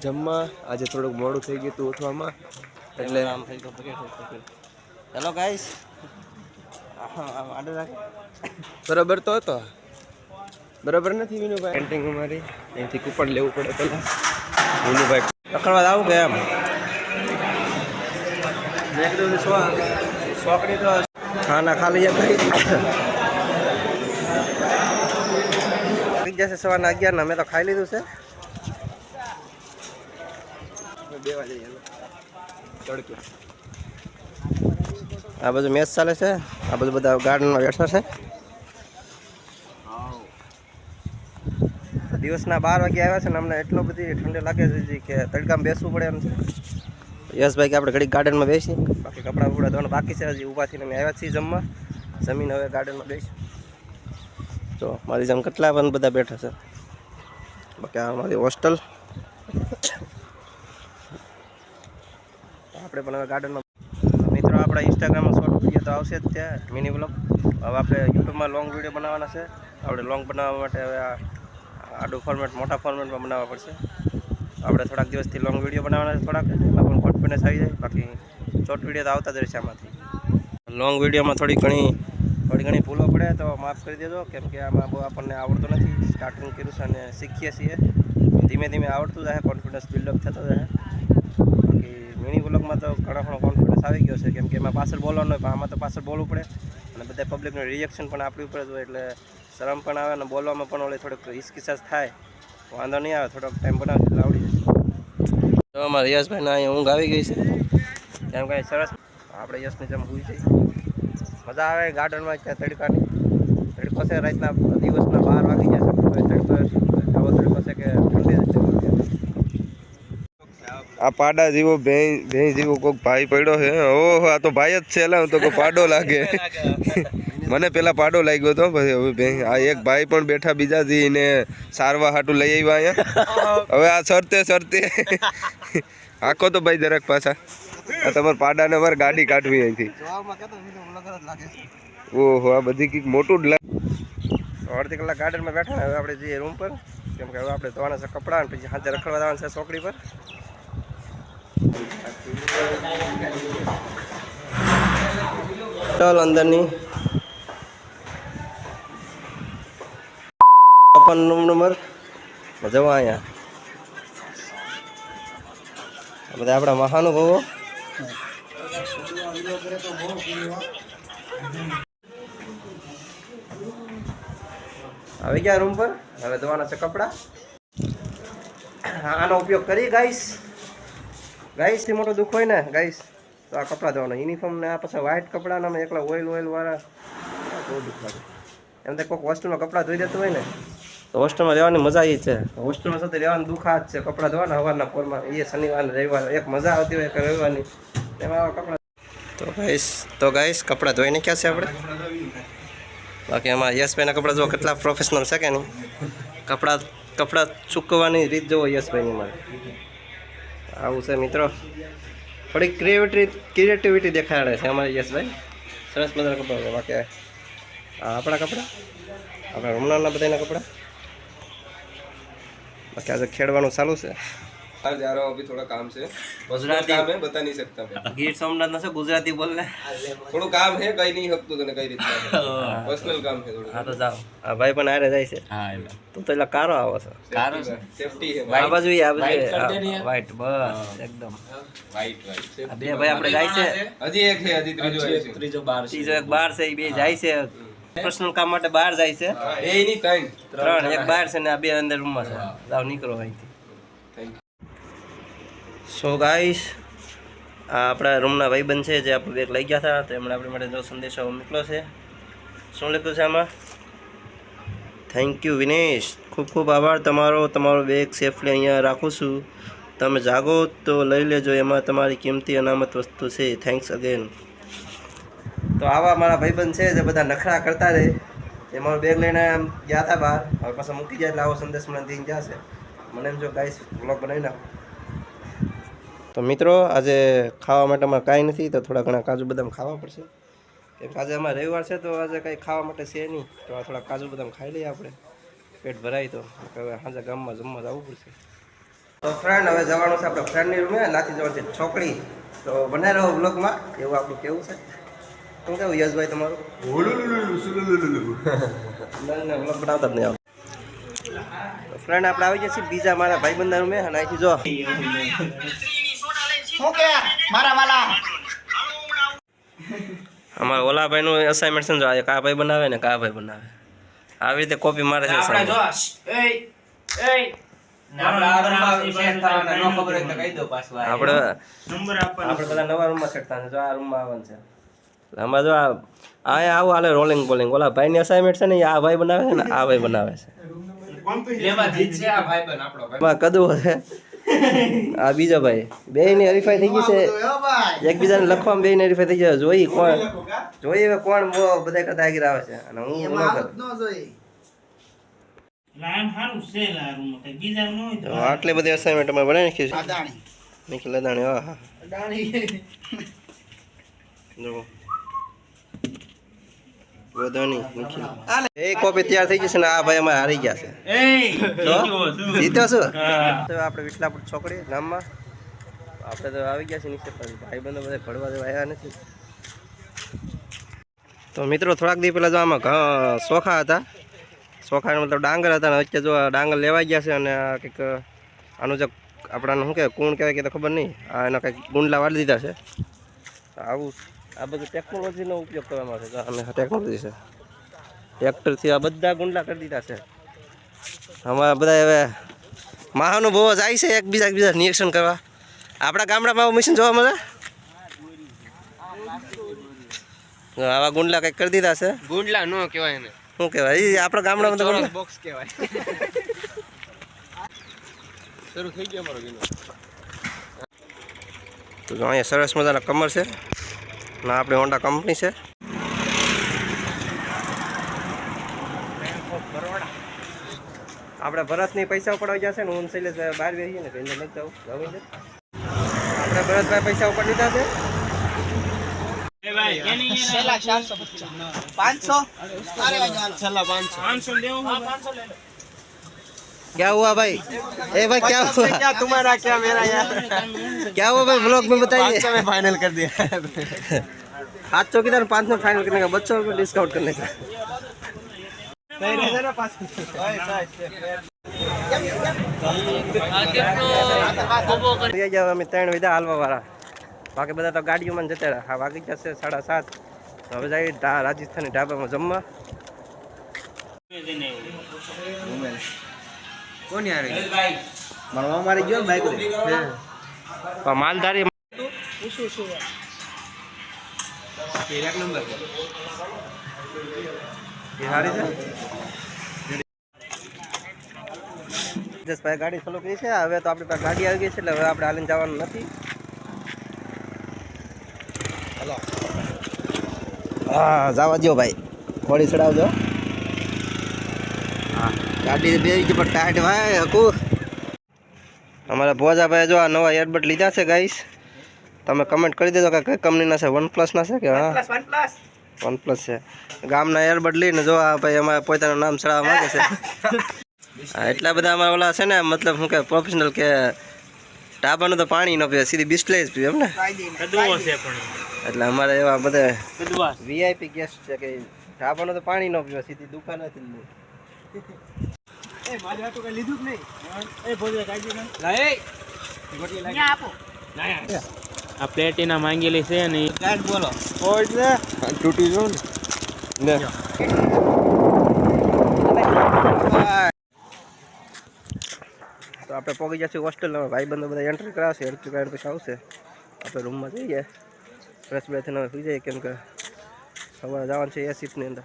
જમવા આજે થોડુંક મોડું થઈ ગયું હતું ઉઠવામાં એટલે આમ થઈ ગયો હેલો ગાઈસ બરાબર તો હતો બરાબર નથી વિનુભાઈ પેન્ટિંગ અમારી અહીંથી કૂપન લેવું પડે પેલા વિનુભાઈ રખડવા આવું કે એમ મેં કીધું શોકડી તો ખાના ખાલી થઈ જશે સવારના 11 મેં તો ખાઈ લીધું છે આ બધું મેચ ચાલે છે આ બધું બધા ગાર્ડનમાં બેઠા છે દિવસના 12 વાગે આવ્યા છે ને અમને એટલો બધી ઠંડી લાગે છે કે તડકામાં બેસવું પડે એમ છે યશભાઈ કે આપણે ઘડીક ગાર્ડનમાં બેસી બાકી કપડાં બપડા ધોવાના બાકી છે હજી ઊભા થઈને અમે આવ્યા છીએ જમવા જમીન હવે ગાર્ડનમાં બેસી તો મારી જેમ કેટલા પણ બધા બેઠા છે બાકી આ મારી હોસ્ટેલ આપણે પણ હવે ગાર્ડનમાં મિત્રો આપણા ઇન્સ્ટાગ્રામમાં શોર્ટ વિડીયો તો આવશે જ ત્યાં મિની વ્લોગ હવે આપણે યુટ્યુબમાં લોંગ વિડીયો બનાવવાના છે આપણે લોંગ બનાવવા માટે હવે આડું ફોર્મેટ મોટા ફોર્મેટમાં બનાવવા પડશે આપણે થોડાક દિવસથી લોંગ વિડીયો બનાવવાના છે થોડાક એમાં પણ કોન્ફિડન્સ આવી જાય બાકી શોર્ટ વિડીયો તો આવતા જ રહેશે આમાંથી લોંગ વિડીયોમાં થોડી ઘણી ભૂલો પડે તો માફ કરી દેજો કેમ કે આમાં બહુ આપણને આવડતું નથી સ્ટાર્ટિંગ કર્યું છે અને શીખીએ છીએ ધીમે ધીમે આવડતું જાય કોન્ફિડન્સ બિલ્ડઅપ થતો જાય બાકી મિની વ્લોગમાં તો ઘણો કોન્ફિડન્સ આવી ગયો છે કેમ કે એમાં પાછળ બોલવાનું હોય પણ આમાં તો પાછળ બોલવું પડે અને બધા પબ્લિકનું રિએક્શન પણ આપવી પડે તો એટલે શરમ પણ આવે અને બોલવામાં પણ ઓલી થોડુંક હિચકિચાટ થાય વાંધો નહીં આવે થોડોક ટાઈમ બનાવશે એટલે આવડી જશે તો અમારા યશભાઈને અહીંયા ઊંઘ આવી ગઈ છે કેમ કાંઈ સરસ આપણે યશની જેમ હોઈ જઈએ મજા આવે ગાર્ડનમાં ત્યાં તડકો છે રાતના દિવસના 12 વાગી જશે તડકો આવો તડકો છે કે ઠંડી આ પાડા જેવો ભેં જેવો કોઈક ભાઈ પડ્યો છે ઓહો આ તો ભાઈ જ છે એલા તો કોઈ પાડો લાગે મને પેલા પાડો લાગ્યો હતો પછી હવે ભેં આ એક ભાઈ પણ બેઠા બીજા ને સારવા હાટું લઈ આવ્યા અહીંયા હવે આ સરતે આખો તો ભાઈ જરાક પાછા આ તમારા પાડાને મારે ગાડી કાઢવી અહીંથી ઓહો આ બધી કંઈક મોટું જ લાગે અડધી કલાક ગાર્ડનમાં બેઠા હવે આપણે જઈએ રૂમ પર કેમ કે હવે આપણે ધોવાના છે કપડાં અને પછી સાંજે રખડવા જવાના છે ચોકડી પર ચાલ અંદરની રૂમ નંબર જવા અહીંયા બધા આપણા મહાનુભાવો આવી ગયા રૂમ પર હવે ધોવાના છે કપડાં આનો ઉપયોગ કરી ગાઈસથી મોટો દુઃખ હોય ને ગાઈસ તો આ કપડાં ધોવાનો યુનિફોર્મ ને આ પછી વ્હાઇટ કપડાં અમે એકલા ઓઇલ વાળા બહુ દુઃખ લાગે એમ તો કોઈક હોસ્ટેલમાં કપડાં ધોઈ દેતું હોય ને તો હોસ્ટેલમાં રહેવાની મજા આવી છે હોસ્ટેલમાં સાથે રહેવાનું દુઃખ આ જ છે કપડાં ધોવાના હવારના પોરમાં એ શનિવાર રવિવાર એક મજા આવતી હોય કે રવિવારની એમાં આવા કપડાં તો ગાઈસ કપડાં ધોઈ નાખ્યા છે આપણે બાકી એમાં યશભાઈના કપડાં જો કેટલા પ્રોફેશનલ છે કે નહીં કપડાં ચૂકવવાની રીત જોવો યશભાઈની મારે આવું છે મિત્રો થોડીક ક્રિએટિવિટી દેખાડે છે અમારે યશભાઈ સરસ મજાના કપડાં છે બાકી આપણા કપડાં આપણા રૂમના બધાના કપડાં બાકી આજે ખેડવાનું ચાલુ છે जा रहा हूँ अभी थोड़ा काम से गुजराती काम है बता नहीं सकता मैं ગીર સોમનાથ ના ગુજરાતી બોલને थोड़ा काम है कहीं नहीं हक तो तने कई રીતના पर्सनल काम है थोड़ा હા તો જાઓ આ ભાઈ પણ આરે જાય છે હા એટલે તું તો એટલે કારો આવો છે કારો सेफ्टी है આ બાજુ વ્હાઈટ બસ એકદમ वाइट આ બે ભાઈ આપણે જાય છે हजी एक है हजी ત્રીજો બાર ત્રીજો એક બહાર છે એ બે જાય છે પર્સનલ કામ માટે બહાર જાય છે ए नहीं ત્રણ એક બહાર છે ને આ બે અંદર રૂમમાં છે જાવ નીકળો અહીંથી સો ગાઈસ આ આપણા રૂમના ભાઈબંધ છે જે આપણે બેગ લઈ ગયા હતા તો એમણે આપણી માટે જો સંદેશો મોકલો છે શું લખ્યું છે આમાં થેન્ક યુ વિનેશ ખૂબ ખૂબ આભાર તમારો બેગ સેફલી અહીંયા રાખું છું તમે જાગો તો લઈ લેજો એમાં તમારી કિંમતી અનામત વસ્તુ છે થેન્ક્સ અગેન તો આવા મારા ભાઈબંધ છે જે બધા નખરા કરતા રહે એ મારું બેગ લઈને આમ ગયા હતા બહાર હવે પાછા મૂકી જાય એટલે આવો સંદેશ મને દઈને જશે મને એમ જો ગાઈસ વ્લોગ બનાવી નાખો તો મિત્રો આજે ખાવા માટે અમારે કાંઈ નથી તો થોડા ઘણા કાજુ બદામ ખાવા પડશે કેમ કે આજે અમારે રવિવાર છે તો આજે કંઈ ખાવા માટે છે નહીં તો આ થોડા કાજુ બદામ ખાઈ લઈએ આપણે પેટ ભરાય તો હવે સાંજે ગામમાં જમવા જવું પડશે તો ફ્રેન્ડ હવે જવાનું છે આપણે ફ્રેન્ડની રૂમે, નાથી જવાનું છે છોકરી. તો બનાવી રહો બ્લોગમાં, એવું આપણું કેવું છે. શું કેવું યશભાઈ તમારું? ના બ્લોગ બનાવતા જ નહીં આવે. ફ્રેન્ડ આપણે આવી ગયા છીએ બીજા મારા ભાઈબંધના રૂમે, અને અહીંથી જો અમારા ઓલાભાઈનું અસાઇનમેન્ટ સમજો, એક આ ભાઈ બનાવે ને કા ભાઈ બનાવે, આવી રીતે કોપી મારે છે. આપણે બધા નવા રૂમમાં સેટ થશે. જો આ રૂમમાં આવવાનું છે. આમાં જો અહીંયા આવું હાલે રોલિંગ બોલિંગ. ઓલા ભાઈની અસાઇનમેન્ટ છે ને આ ભાઈ બનાવે છે ને આ ભાઈ બનાવે છે. કદું છે આ બીજો ભાઈ, બે ની હરીફાઈ થઈ ગઈ છે. એકબીજાને લખવામાં બે ની હરીફાઈ થઈ જાય. જોઈ કોણ બધા કરતા આગળ આવે છે, અને હું આટલી બધી અસાઇનમેન્ટ અમે બનાવી નાખી છે. નિખિલ અદાણી, હા જો એ કોપી તૈયાર થઈ જશે ને આ ભાઈ અમારે હારી ગયા છે. જીત્યો શું? આપણે વિઠલાપુર છોકરી ગામમાં આપણે તો આવી ગયા છે નીચે, પણ ભાઈ બંધો બધા ઘડવા દેવા આવ્યા નથી. તો મિત્રો થોડાક દી પહેલાં જો આમાં ચોખા હતા, ચોખા મતલબ ડાંગર હતા, અને વચ્ચે જો ડાંગર લેવાઈ ગયા છે. અને કંઈક આનું જે આપણાને શું કહેવાય કુણ કહેવાય કે તો ખબર નહીં, આ એના કંઈક ગુંડલા વાળી દીધા છે. આવું આ બધું ટેકનોલોજીનો ઉપયોગ કરવામાં આવે છે. અમે ટેકનોલોજી છે, ટ્રેક્ટરથી આ બધા ગુંડલા કરી દીધા છે. અમારા બધા હવે મહાનુભાવો જાય છે એકબીજા નિરીક્ષણ કરવા. આપણા ગામડામાં આવું મશીન જોવા મળે? આવા ગુંડલા કંઈક કરી દીધા છે. ગુંડલા નો કહેવાય એને, શું કહેવાય? એ આપણા ગામડામાં તો બોક્સ કહેવાય. શરૂ થઈ ગયો અમારો વિનો. તો અહીંયા સરસ મજાના કમર છે, ના આપણી હોન્ડા કંપની છે. આપણે ભરતની પૈસા ઉપાડવા જશે ને, હું શૈલેષ બહાર બેસીએ ને એટલે નથી જવું. આપણે ભરતભાઈ પૈસા ઉપાડી દીધા છે. क्या हुआ भाई? ए भाई क्या हुआ? क्या तुम्हारा क्या मेरा यार? क्या हुआ भाई? ब्लॉग में बताइए. 500 में फाइनल कर दिया. 700 की तरह 500 फाइनल करने का, बच्चों को डिस्काउंट करने का. અમે 3 વિધા હાલવા વાળા, બાકી બધા તો ગાડીઓમાં જતા રહ્યા. હા વાગી જશે 7:30. હવે જાય રાજસ્થાની ઢાબામાં જમવા. કોણ યાર? મારો મારી ગયો બાઈક માલધારી એક નંબર એ સારી છે. ભાઈ ગાડી ચાલુ કરી છે. હવે તો આપણી પાસે ગાડી આવી ગઈ છે, એટલે હવે આપણે હાલીને જવાનું નથી. હા જવા દો ભાઈ, ઘોડી ચડાવજો. હા ગાડી બે પણ ટાઈટ ભાઈ હકું. અમારા ભોજાભાઈ જો આ નવા એરબડ લીધા છે ગાઈસ. તમે કમેન્ટ કરી દેજો કે કઈ કંપનીના છે. OnePlusના છે કે? હા OnePlus છે. ગામના એરબડ લઈને જો આ ભાઈ અમારે પોતાનું નામ ચડાવવા માંગે છે. એટલા બધા અમારા ઓલા છે ને, મતલબ શું કે પ્રોફેશનલ કે ટાબાનું તો પાણી ન પીવે, સીધી બિસ્લેજ પીવે એમ ને. એટલે અમારે એવા બધા VIP ગેસ્ટ છે કે ટાબાનું તો પાણી ન પીવે, સીધી દુકાનેથી જ લે. આ પ્લેટિના માંગેલી છે ને બોલો તૂટી જો ને. તો આપણે પહોંચી જશે હોસ્ટેલમાં. ભાઈબંધો બધા એન્ટ્રી કરાવશે, એન્ટ્રી કરાવીને પછી આવશે. આપણે રૂમમાં જઈએ, ફ્રેશ બ્રેથ થઈને સુઈ જઈએ, કેમ કે સવારે જવાનું છે એ શિફ્ટની અંદર.